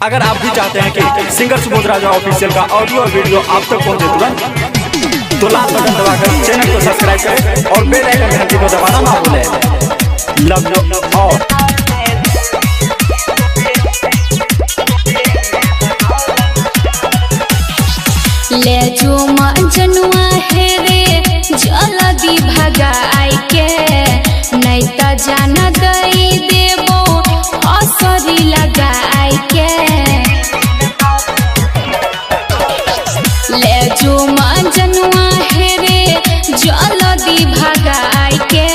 अगर आप भी चाहते हैं कि सिंगर सुबोध राजा ऑफिशियल का ऑडियो और वीडियो आप तक पहुंचे तुरंत, तो लाल बटन दबाकर चैनल को सब्सक्राइब करें और बेल आइकन घंटी को दबाना ना भूलें। Love you all. ले जो जनुआ है रे जल्दी भगाई के नहीं त जान दई देबो असरी लगाई के। ले जो जनुआ है रे जल्दी भगाई के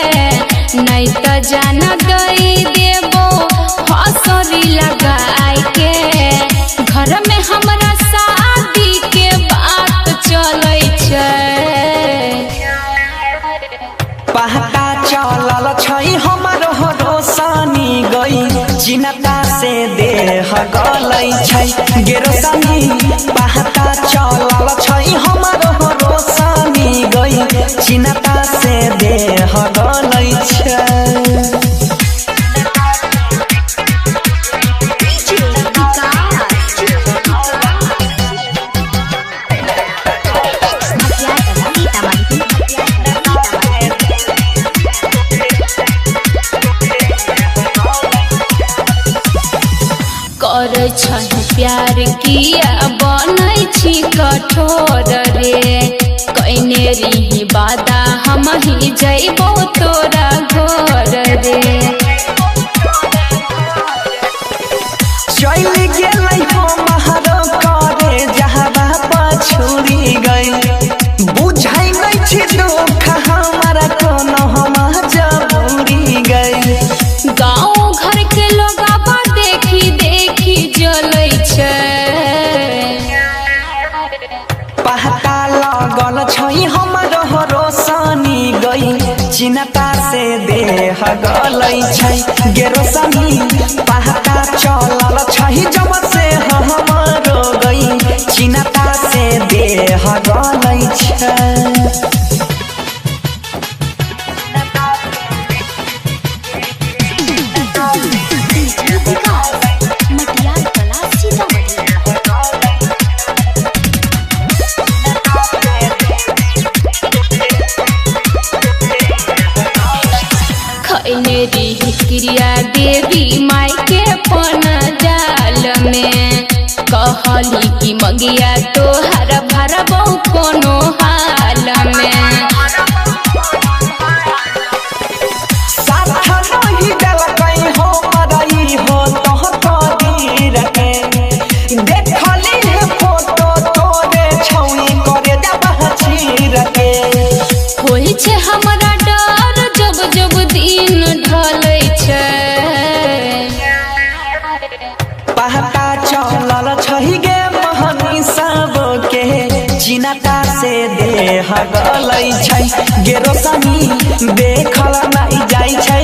नहीं त जान दई देबो असरी लगाई के। घर में हमरा शादी के बात चलै छै, पहता चलल छै हमरो रोशनी गई चिन्ता से देह गलै छै गेरोसनी। पहता चलल छै हमरो रोशनी गई चिन्ता से देह गलै छै। करे छही प्यार किया बनै छी कठोर रे। कइने रही वादा हम ही जइबो तोरा घर रे। चल गेलै हमरो करे जहबा पछुरी गई बुझै नै छी दुख हमरा कोनो हम जबूरी गई। गाँव घर के लोग देखी देखी जलै छै, पहता लगल छै हमरो रोशनी गई चिन्ता से देह गलै छै गेरोसनी। पहता चलल छै जब से हमरो गई चिन्ता से देह गलै छै। खैने रही क्रिया देवी माई के पन जाल में कहली कि मगिया तोहर भरबौ कोनो हाल में। साथ नहीं देलकै हो मरई हो तोह कदीर के देखली है फोटो तोरे छौनी करे जब चीर के। होई छै हमरा डर जब जब दिन ढलै छै, पहता चलल छै गे महनी सब के चिन्ता से देह गलै छै गेरोसनी। देखल नहीं जाइ छै